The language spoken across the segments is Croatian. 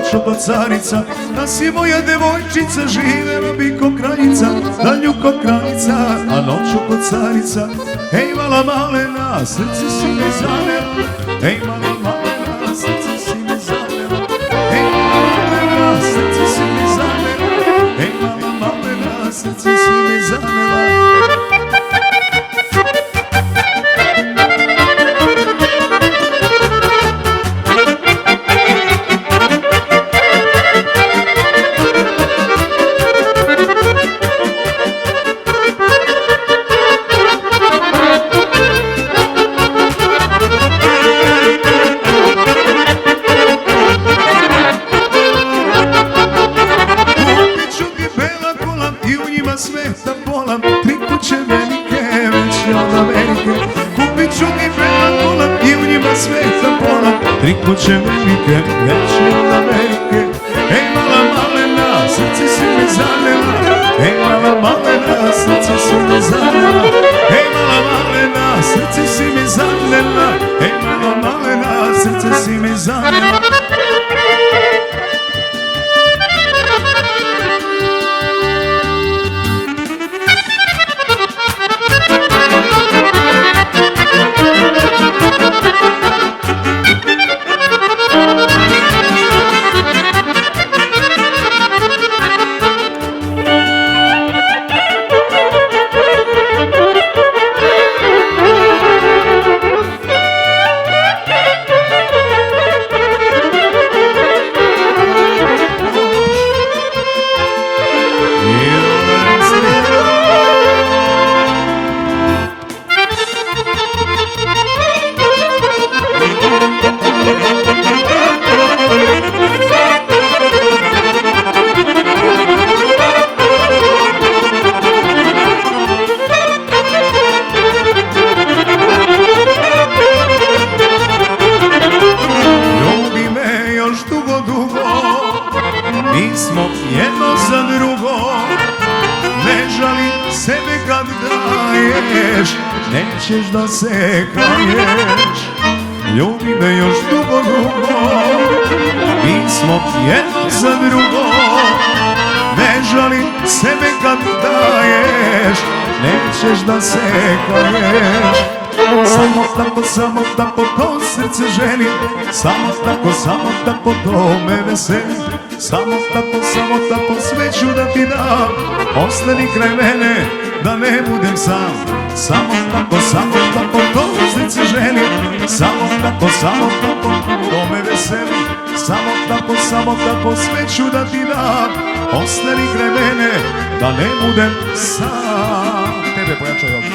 noću ko carica, da si moja devojčica, živela bi ko kraljica, dalju ko kraljica, a noću ko carica. Ej mala malena, srce si mi zanela, ej mala malena, srce si mi zanela, ej mala malena, srce si mi zanela, ej mala malena, srce si mi zanela. Sveta pola, tri kuće velike, već od Amerike. Kupit ću ti bela kola i u njima sveta pola, tri kuće velike, već od Amerike. Ej mala malena, srce si mi zanela, ej mala malena, srce si mi zanela, ej mala malena, srce si mi zanela, ej mala malena, srce si mi zanela. Nismo jedno za drugo, ne žali sebe kad daješ, nećeš da se kaješ. Ljubi me još dugo, dugo, nismo jedno za drugo, ne žali sebe kad daješ, nećeš da se kaješ. Samo tako to srce želi, samo tako to me veseli. Samo tako sve ću da ti dam, ostani kraj mene, da ne budem sam. Samo tako to srce želi, samo tako to me veseli. Samo tako sve ću da ti dam, ostani kraj mene, da ne budem sam. Tebe pojačaj ovdje.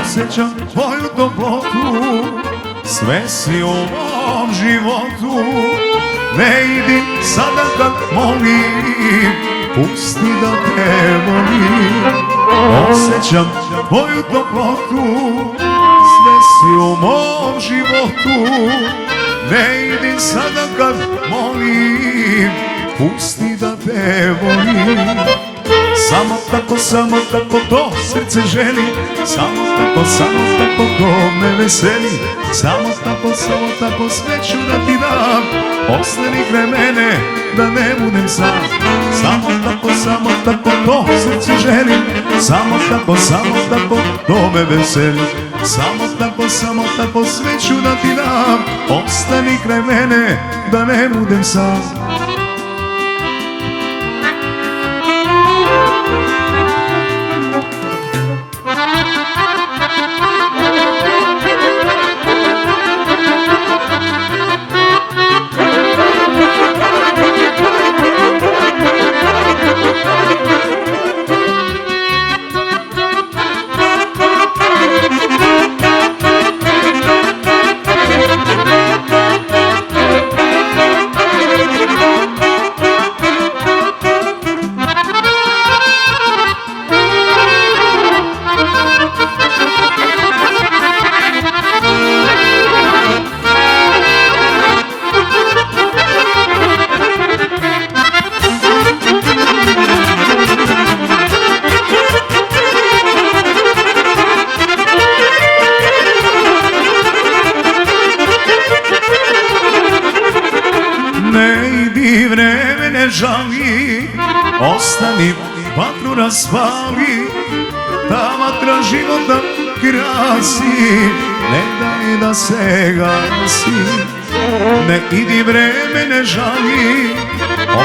Osjećam tvoju toplotu, sve si u mom životu. Ne idi sada kad molim, pusti da te volim. Osjećam tvoju toplotu, sve si u mom životu. Ne idi sada kad molim, pusti da te volim. Samo tako to srce želi, samo tako to me veseli. Samo tako sve ću da ti dam, ostani kraj mene, da ne budem sam. Samo tako to srce želi, samo tako to me veseli. Samo tako sve ću da ti dam, ostani kraj mene, da ne budem sam. vatru raspali, ta vatra života krasi, ne daj da se gasi. Ne idi, vreme ne žali,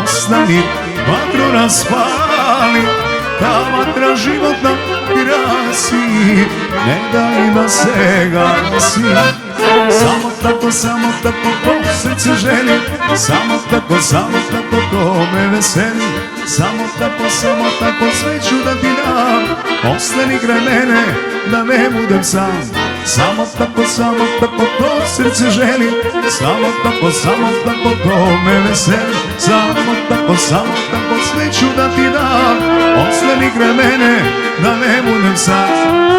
ostani, vatru raspali, ta vatra života krasi, ne daj da se gasi. Samo tako to srce želi, samo tako to me veseli. Samo tako sve ću da ti dam, ostani kraj mene da ne budem sam. Samo tako to srce želi, samo tako to me veseli. Samo tako sve ću da ti dam, ostani kraj mene da ne budem sam.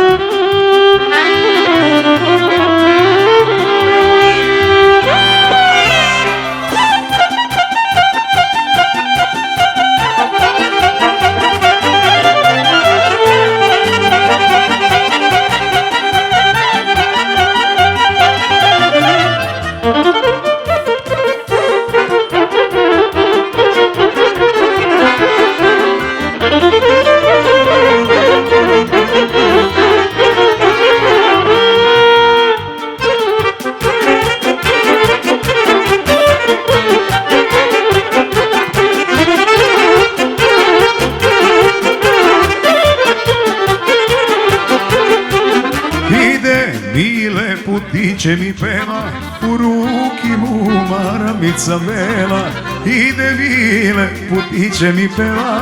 Mile putiće mi peva, u ruki mu maramica vela. Ide mile putiće mi peva,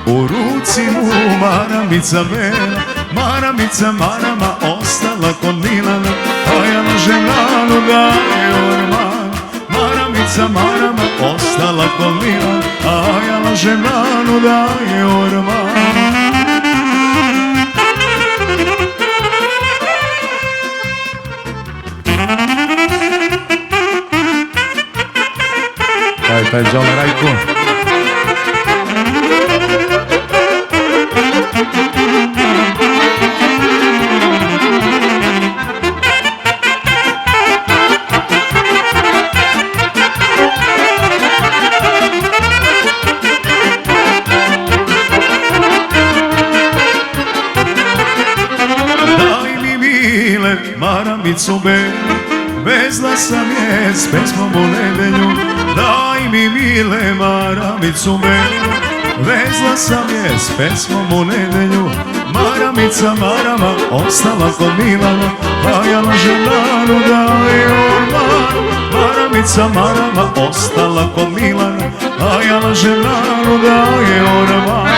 u ruci mu maramica vela. Maramica marama ostala kod Milana, a ja na žemlanu da je orman. Maramica marama ostala kod Milana, a ja na žemlanu da je orman. Taj Đole Rajko. Daj mi mile maramicu belu, vezla sam je s pesmom u nedelju. Daj mi mile maramicu belu, vezla sam je s pesmom u nedelju. Maramica marama ostala kod Milana, a ja na želanu da je orman. Maramica marama ostala kod Milana, a ja na želanu da je orman.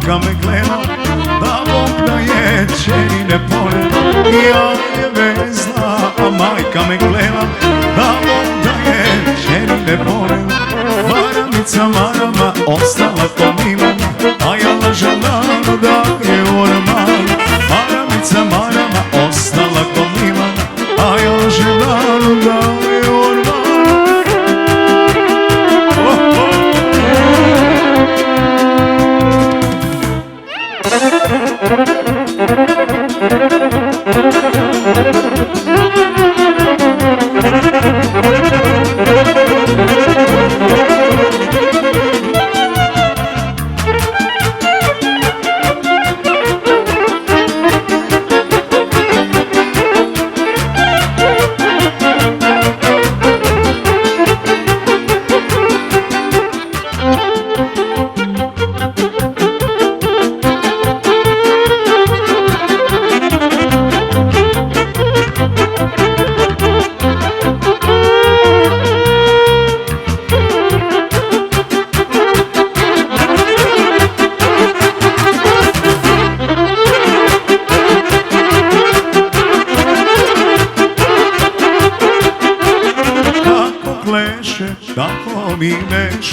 Me gleda, da Bog da je čeri ne pored. Ja je vezla, a majka me gleda, da Bog da je čeri ne pored. Maramica marama ostala kod Milana, a ja na želanu da je orman. Maramica marama ostala kod Milana, a ja na želanu da je orman.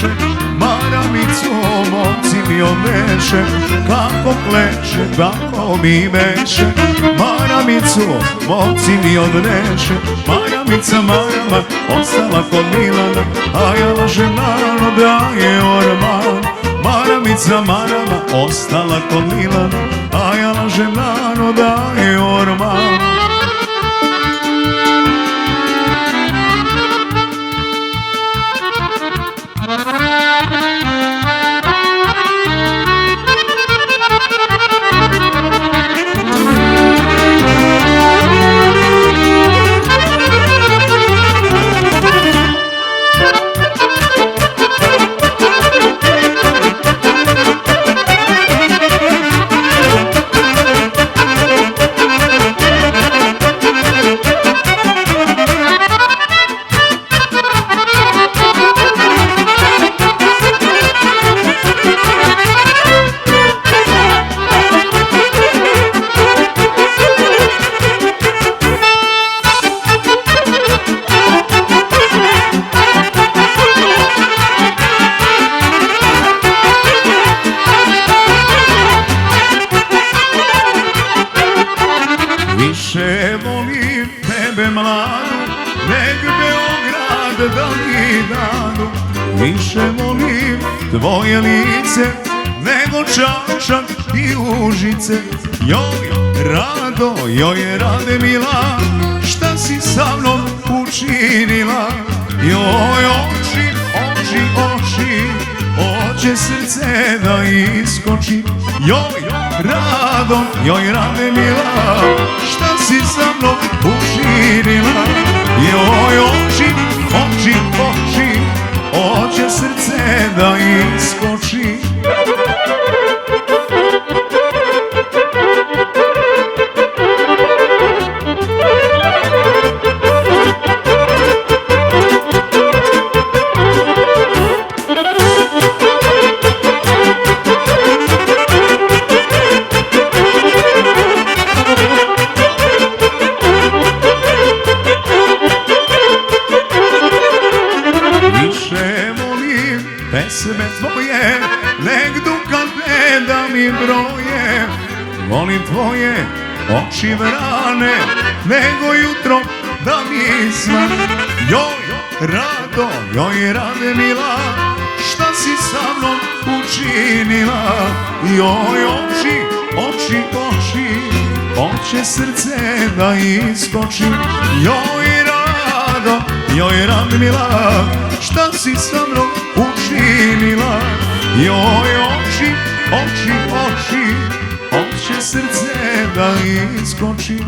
pleše, maramicu momci mi odneše, kako pleše, tako mi meše, maramicu momci mi odneše, maramica marama ostala kod Milana, a ja lažem narod da je orman. Maramica marama ostala kod Milana, a ja lažem narod da je orman. Više volim tebe mladu, nek Beograd da mi dadu. Više volim tvoje lice, nego Čačak i Užice. Joj Rado, joj Rade mila, šta si sa mnom učinila? Joj oči, oči, oči, oće srce da iskoči. Joj Rado, joj Rade mila, šta si sa mnom učinila? Joj oči, oči, oči, oće srce da iskoči. Pesme tvoje, nek dukate da mi broje. Volim tvoje oči vrane, nego jutro da mi svane. Joj Rado, joj Rade mila, šta si sa mnom učinila? Joj oči, oči, oči, oće srce da iskoči. Joj Rado, joj Rade mila, šta si sa mnom učinila? Joj oči, oči, oči, oće srce da iskoči.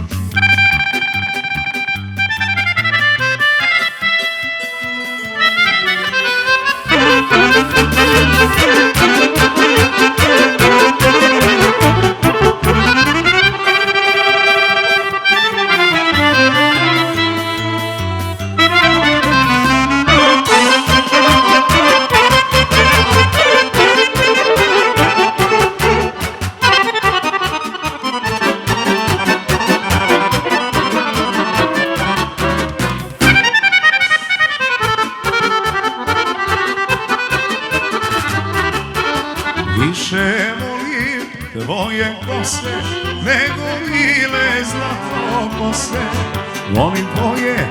Više volim tvoje kose, nego mile zlato kose. Volim tvoje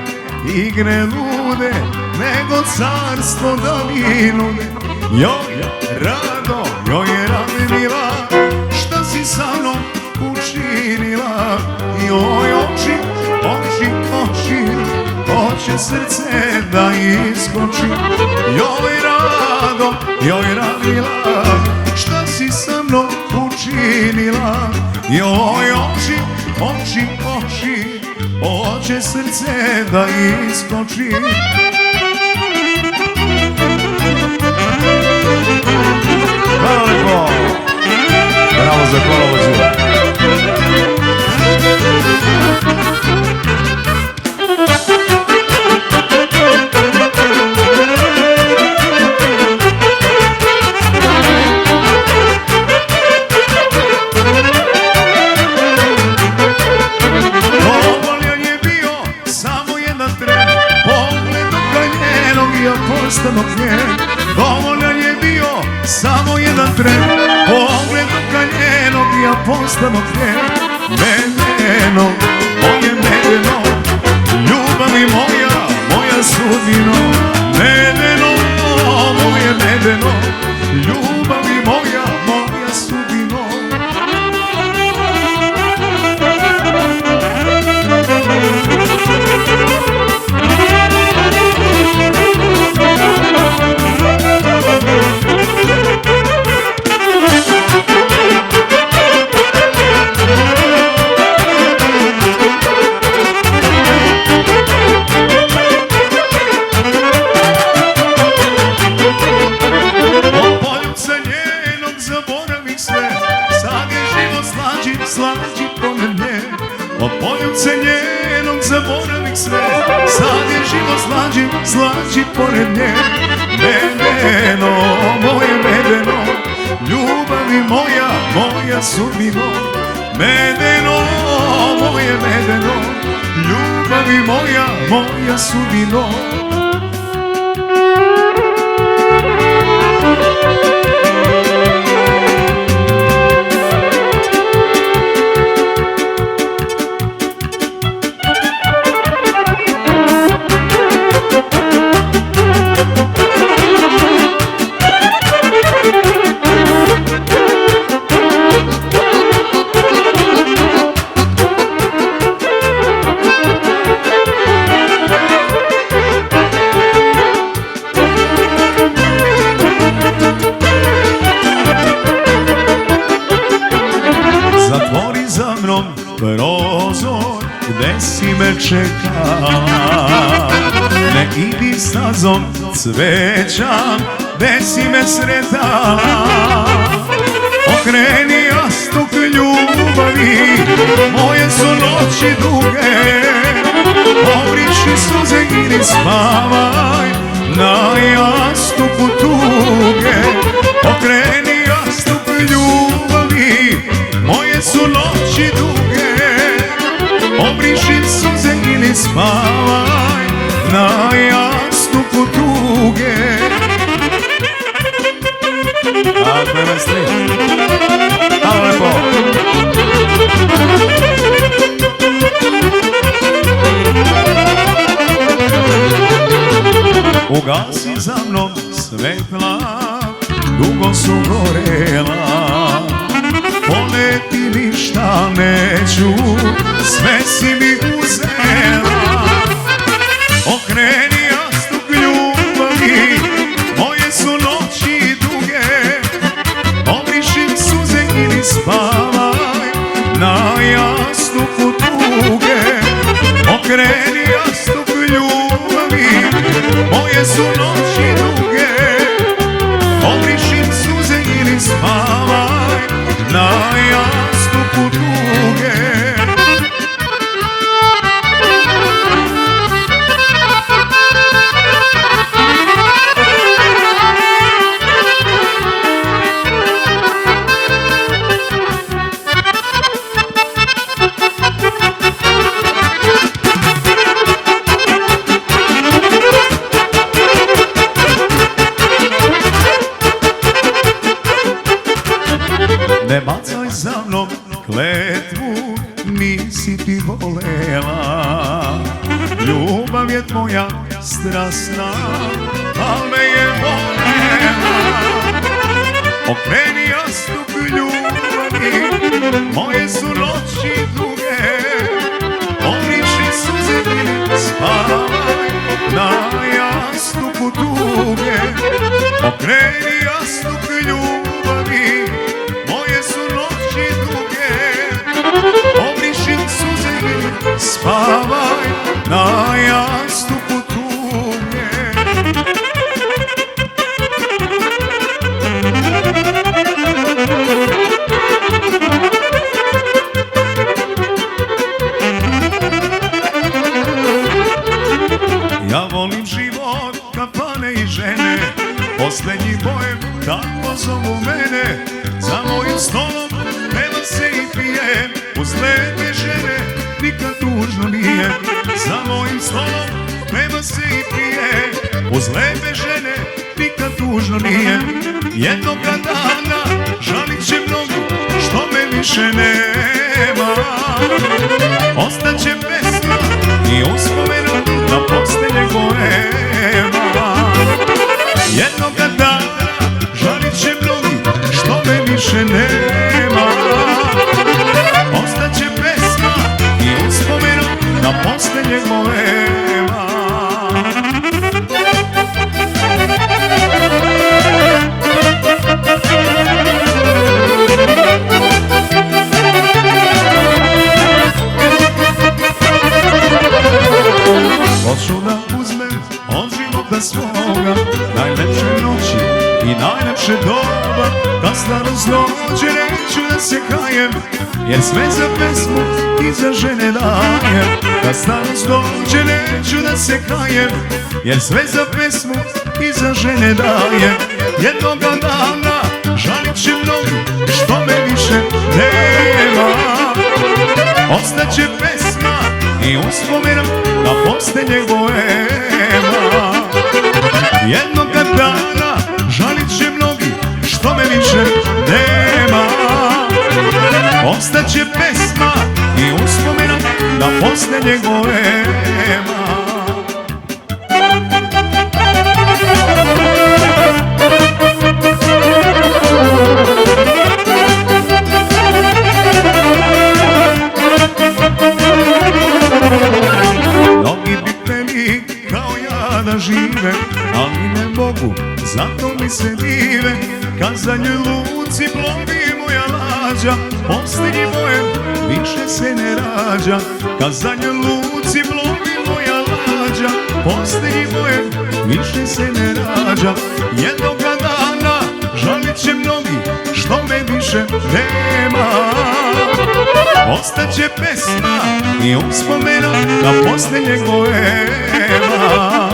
igre lude, nego carstvo da mi nude. Joj Rado, joj Rade mila, šta si sa mnom učinila? Joj oči, oči, oči, oće srce da iskoči. Joj Rado, joj Rade mila, šta si sa mnom učinila? Joj oči, oči, oči, oće srce da iskoči. Hvala lepo. Bravo za kolovođu. Povoljan je bio samo jedan tren, pogledom sutre, pogledom ka njenog ja postano htjen. Medeno, moje medeno, ljubavi moja, moja sudbino. Medeno, moje medeno, ljubavi moja, moja sudbino. Slađi pored nje, od poljubce njenog zaboravih sve. Sad je život slađi, slađi pored nje. Medeno, moje medeno, ljubavi moja, moja sudbino. Medeno, moje medeno, ljubavi moja, moja sudbino. Zatvori za mnom prozor gde si me čekala. Ne idi stazom cveća gde si me sretala. Okreni jastuk ljubavi, moje su noći duge. Obriši suze i ne spavaj na jastuku tuge. Okreni jastuk ljubavi, moje su noći duge. Obriši suze i ne spavaj na jastuku tuge. Ako je vas tri, hvala lepo. Ugasi za mnom svetla, dugo su gorela. Poleti ništa neću, sve si mi uzela. Okreni jastuk ljubavi, moje su noći duge. Obriši suze i ne spavaj na jastuku tuge. Okreni jastuk ljubavi, moje su noći duge. Obriši suze i ne spavaj na jastuku tuge. Ne bacaj za mnom kletvu, nisi ti volela. Ljubav je tvoja strasna, al me je volela. Okreni jastuk ljubavi, moje su noći duge. Obriši suze i ne spavaj na jastuku tuge. Okreni jastuk ljubavi, moje su noći duge. Obriši suze i ne spavaj na jastuku tuge. Ja volim život, kafane i žene, posljednji bojem, tako zovu mene. Za mojim stolom peva se i pije, uz lepe žene nikad tužno nije. Za mojim stolom peva se i pije, uz lepe žene nikad tužno nije. Jednoga dana žalit će mnogi što me više nema. Ostaće pesma i uspomena na posljednje gorema. Jednoga dana žalit će mnogi što me više nema. Ostaće pesma i uspomena na posljednje gorema. Hoću da uzmem od života svoga najlepše noći i najlepše doba. Kad starost dođe neću da se kajem, jer sve za pesmu i za žene dajem. Kad starost dođe neću da se kajem, jer sve za pesmu i za žene dajem. Jednoga dana žalit će mnogi što me više nema. Ostaće pesma i uspomena na posljednjeg boema. Jednoga dana žalit će mnogi što me više nema. Ostaće pesma i uspomena na posljednjeg boema. Mnogi bi hteli kao ja da žive, ali ne mogu, zato mi se dive. Kad za njoj luci plovi moja lađa, posljednji bojem više se ne rađa. Kad za njoj luci plovi moja lađa, posljednji bojem više se ne rađa. Jednoga dana žalit će mnogi što me više nema. Ostaće pesma i uspomena na posljednjeg boema.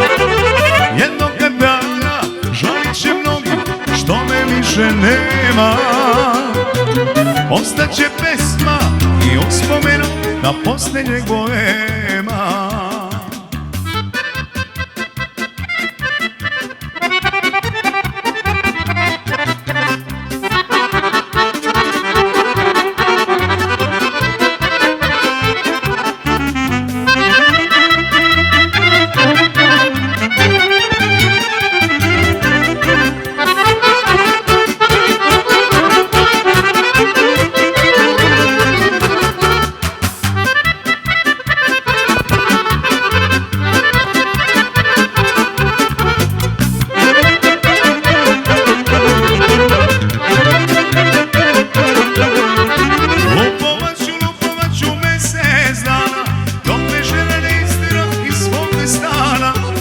Jednoga dana žalit će mnogi što me više nema. Ostaće pesma i uspomena na posljednjeg boema.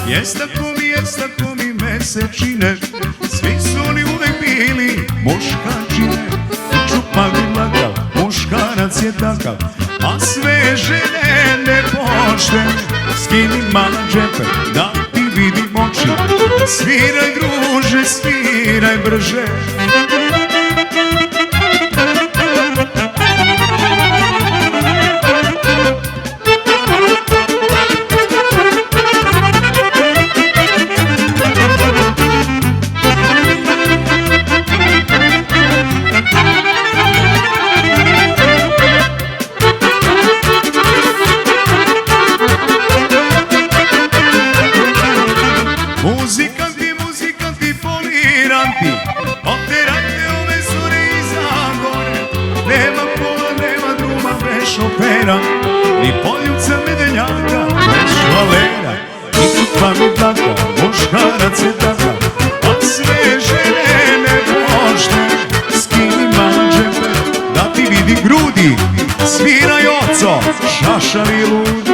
Jest tako mi mesečine, svi su oni uvek bili muškačine. Čupavi lakav, muškarac je takav, a sve žene nepoštene. Skini mala džepe da ti vidim oči, sviraj druže, sviraj brže. Muzikanti poliranti, oterajte ove zore i zagore. Nema pola, nema druma, bez šofera, ni poljubca medenjaka, bez švalera. I kupa mi taka, muškarac je takav, a sve žene nepoštene. Skini mala džepe da ti vidi grudi, sviraj oco, šašavi ludi.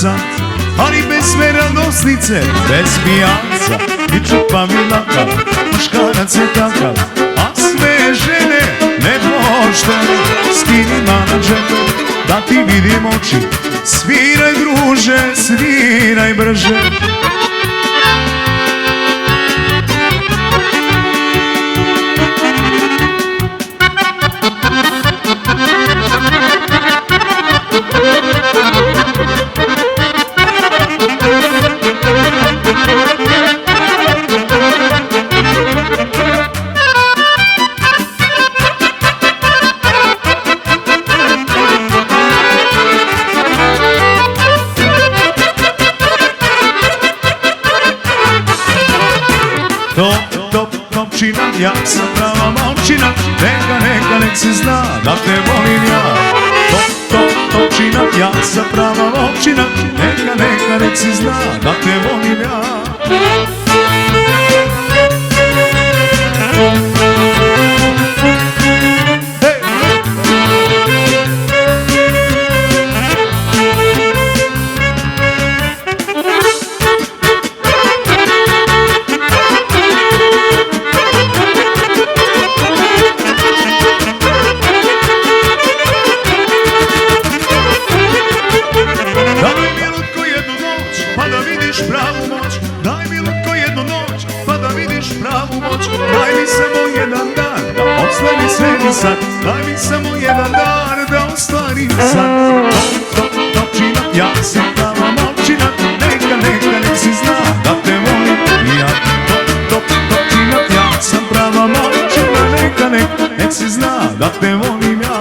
pijaca, ali bez sve radosnice, bez pijaca. I čupa milaka, muškarac je takav, a sve žene nepoštene. Skini menadžere, da ti vidim oči, sviraj druže, sviraj brže. Topčina, ja sam prava momčina, nek se zna da te volim ja. Topčina, ja sam prava momčina, nek se zna da te volim ja. Daj mi lutko jednu noć, pa da vidiš pravu moć. Daj mi samo jedan dan, da ostvari sve sad. Daj mi samo jedan dan, da ostvari sad. Topčina, ja sam prava momčina, nek si zna da te volim ja. Topčina, ja sam prava momčina, nek si zna da te volim ja.